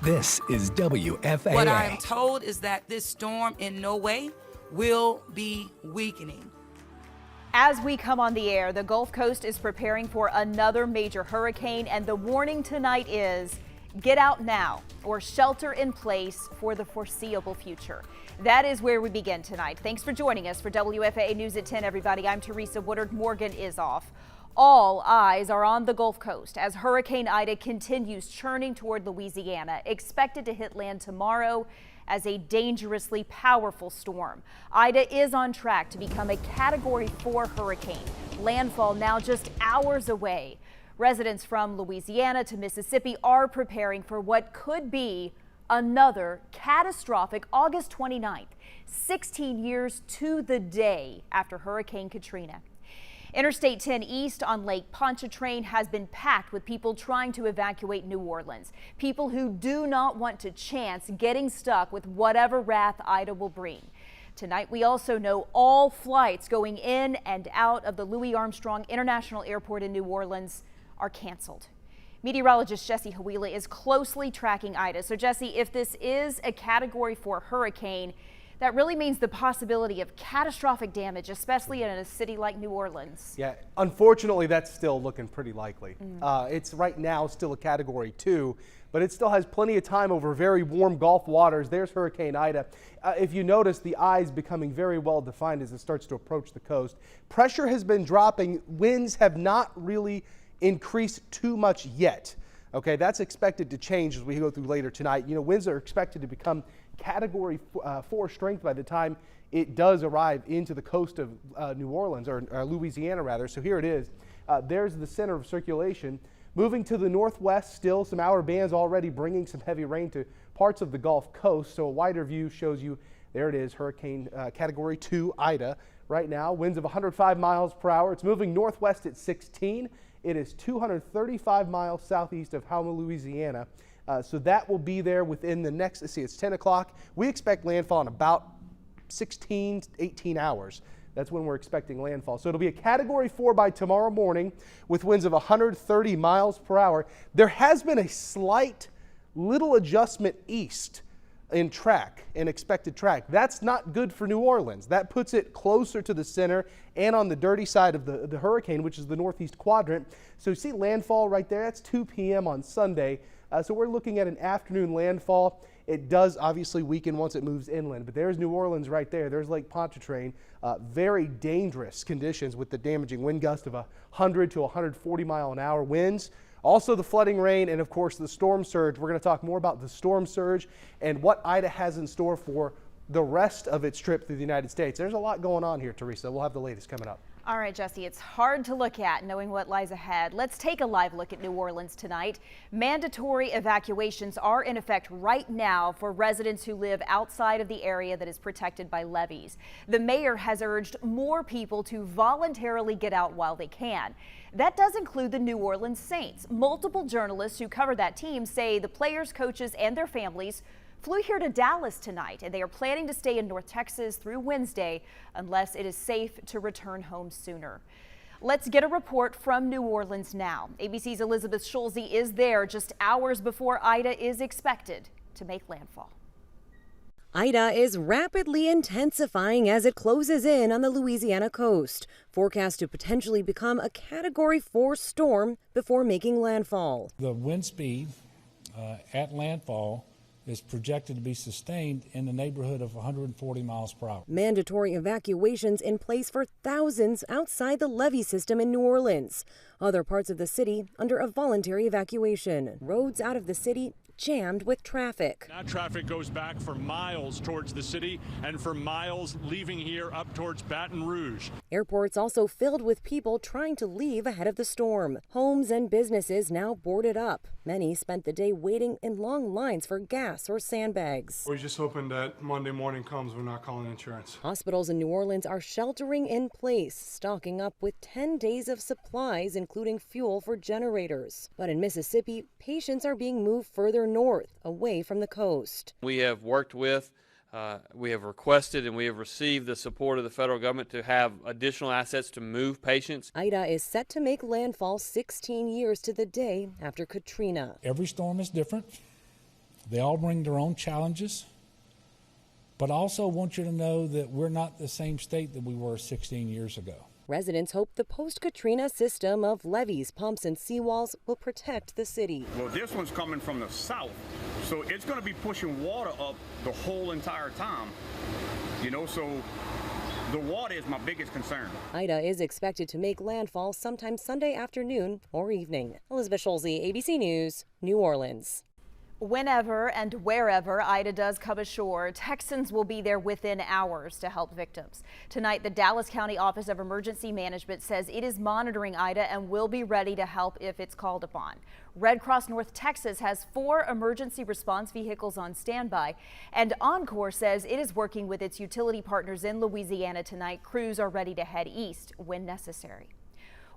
This is WFAA. What I am told is that this storm in no way will be weakening. As we come on the air, the Gulf Coast is preparing for another major hurricane, and the warning tonight is get out now or shelter in place for the foreseeable future. That is where we begin tonight. Thanks for joining us for WFAA News at 10, everybody. I'm Teresa Woodard. Morgan is off. All eyes are on the Gulf Coast as Hurricane Ida continues churning toward Louisiana, expected to hit land tomorrow as a dangerously powerful storm. Ida is on track to become a Category 4 hurricane. Landfall now just hours away. Residents from Louisiana to Mississippi are preparing for what could be another catastrophic August 29th, 16 years to the day after Hurricane Katrina. Interstate 10 East on Lake Pontchartrain has been packed with people trying to evacuate New Orleans. People who do not want to chance getting stuck with whatever wrath Ida will bring. Tonight, we also know all flights going in and out of the Louis Armstrong International Airport in New Orleans are canceled. Meteorologist Jesse Hawila is closely tracking Ida. So Jesse, if this is a Category 4 hurricane, that really means the possibility of catastrophic damage, especially in a city like New Orleans. Yeah, unfortunately, that's still looking pretty likely. It's right now still a Category 2, but it still has plenty of time over very warm Gulf waters. There's Hurricane Ida. If you notice, the eye is becoming very well defined as it starts to approach the coast. Pressure has been dropping. Winds have not really increased too much yet. Okay, that's expected to change as we go through later tonight. You know, winds are expected to become Category 4 strength by the time it does arrive into the coast of New Orleans, or Louisiana rather. So here it is. There's the center of circulation. Moving to the northwest, still some outer bands already bringing some heavy rain to parts of the Gulf Coast. So a wider view shows you, there it is, Hurricane Category 2 Ida. Right now, winds of 105 miles per hour. It's moving northwest at 16. It is 235 miles southeast of Houma, Louisiana. So that will be there within the next, let's see, it's 10 o'clock. We expect landfall in about 16 to 18 hours. That's when we're expecting landfall. So it'll be a Category 4 by tomorrow morning with winds of 130 miles per hour. There has been a slight little adjustment east in expected track. That's not good for New Orleans. That puts it closer to the center and on the dirty side of the hurricane, which is the northeast quadrant. So you see landfall right there, that's 2 p.m. on Sunday. So we're looking at an afternoon landfall. It does obviously weaken once it moves inland, but there's New Orleans right there. There's Lake Pontchartrain. Very dangerous conditions with the damaging wind gust of 100 to 140 mile an hour winds. Also the flooding rain and of course the storm surge. We're going to talk more about the storm surge and what Ida has in store for the rest of its trip through the United States. There's a lot going on here, Teresa. We'll have the latest coming up. All right, Jesse, it's hard to look at knowing what lies ahead. Let's take a live look at New Orleans tonight. Mandatory evacuations are in effect right now for residents who live outside of the area that is protected by levees. The mayor has urged more people to voluntarily get out while they can. That does include the New Orleans Saints. Multiple journalists who cover that team say the players, coaches, and their families flew here to Dallas tonight, and they are planning to stay in North Texas through Wednesday unless it is safe to return home sooner. Let's get a report from New Orleans now. ABC's Elizabeth Schulze is there just hours before Ida is expected to make landfall. Ida is rapidly intensifying as it closes in on the Louisiana coast, forecast to potentially become a Category 4 storm before making landfall. The wind speed at landfall is projected to be sustained in the neighborhood of 140 miles per hour. Mandatory evacuations in place for thousands outside the levee system in New Orleans. Other parts of the city under a voluntary evacuation. Roads out of the city jammed with traffic. That traffic goes back for miles towards the city and for miles leaving here up towards Baton Rouge. Airports also filled with people trying to leave ahead of the storm. Homes and businesses now boarded up. Many spent the day waiting in long lines for gas or sandbags. We're just hoping that Monday morning comes, we're not calling insurance. Hospitals in New Orleans are sheltering in place, stocking up with 10 days of supplies, including fuel for generators. But in Mississippi, patients are being moved further north, away from the coast. We have worked with, we have requested, and we have received the support of the federal government to have additional assets to move patients. Ida is set to make landfall 16 years to the day after Katrina. Every storm is different. They all bring their own challenges, but I also want you to know that we're not the same state that we were 16 years ago. Residents hope the post-Katrina system of levees, pumps, and seawalls will protect the city. Well, this one's coming from the south, so it's going to be pushing water up the whole entire time. You know, so the water is my biggest concern. Ida is expected to make landfall sometime Sunday afternoon or evening. Elizabeth Schulze, ABC News, New Orleans. Whenever and wherever Ida does come ashore, Texans will be there within hours to help victims. Tonight, the Dallas County Office of Emergency Management says it is monitoring Ida and will be ready to help if it's called upon. Red Cross North Texas has 4 emergency response vehicles on standby, and Encore says it is working with its utility partners in Louisiana tonight. Crews are ready to head east when necessary.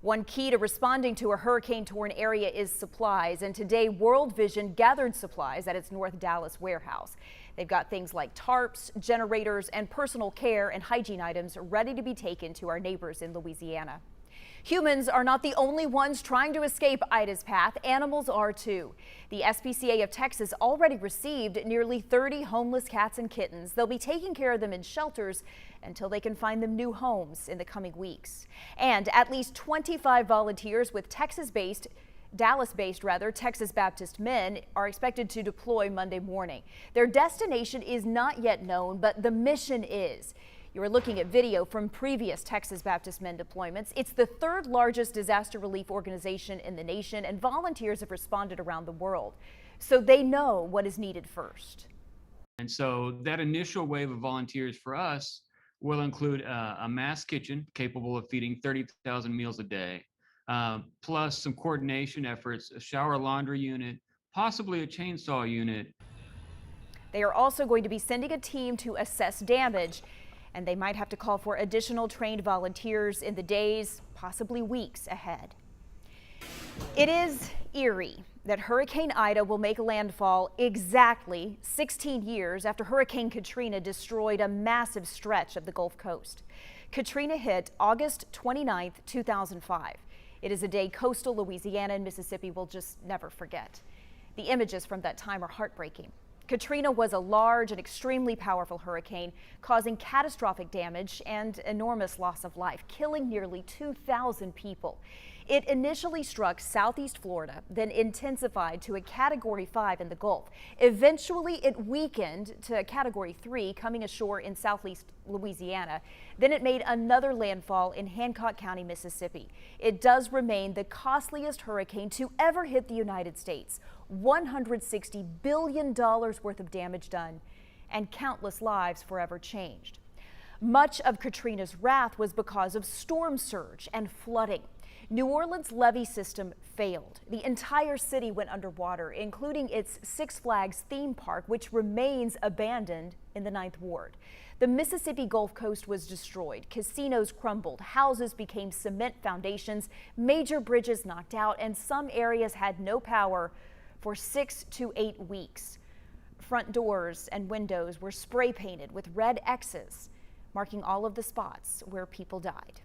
One key to responding to a hurricane-torn area is supplies, and today World Vision gathered supplies at its North Dallas warehouse. They've got things like tarps, generators, and personal care and hygiene items ready to be taken to our neighbors in Louisiana. Humans are not the only ones trying to escape Ida's path. Animals are too. The SPCA of Texas already received nearly 30 homeless cats and kittens. They'll be taking care of them in shelters until they can find them new homes in the coming weeks. And at least 25 volunteers with Dallas-based Texas Baptist men are expected to deploy Monday morning. Their destination is not yet known, but the mission is. You are looking at video from previous Texas Baptist men deployments. It's the 3rd largest disaster relief organization in the nation, and volunteers have responded around the world. So they know what is needed first. And so that initial wave of volunteers for us will include a mass kitchen capable of feeding 30,000 meals a day, plus some coordination efforts, a shower laundry unit, possibly a chainsaw unit. They are also going to be sending a team to assess damage, and they might have to call for additional trained volunteers in the days, possibly weeks ahead. It is eerie that Hurricane Ida will make landfall exactly 16 years after Hurricane Katrina destroyed a massive stretch of the Gulf Coast. Katrina hit August 29, 2005. It is a day coastal Louisiana and Mississippi will just never forget. The images from that time are heartbreaking. Katrina was a large and extremely powerful hurricane, causing catastrophic damage and enormous loss of life, killing nearly 2,000 people. It initially struck southeast Florida, then intensified to a Category 5 in the Gulf. Eventually, it weakened to a Category 3, coming ashore in southeast Louisiana. Then it made another landfall in Hancock County, Mississippi. It does remain the costliest hurricane to ever hit the United States. $160 billion worth of damage done, and countless lives forever changed. Much of Katrina's wrath was because of storm surge and flooding. New Orleans' levee system failed. The entire city went underwater, including its Six Flags theme park, which remains abandoned in the 9th Ward. The Mississippi Gulf Coast was destroyed. Casinos crumbled, houses became cement foundations, major bridges knocked out, and some areas had no power for 6 to 8 weeks. Front doors and windows were spray painted with red X's, marking all of the spots where people died.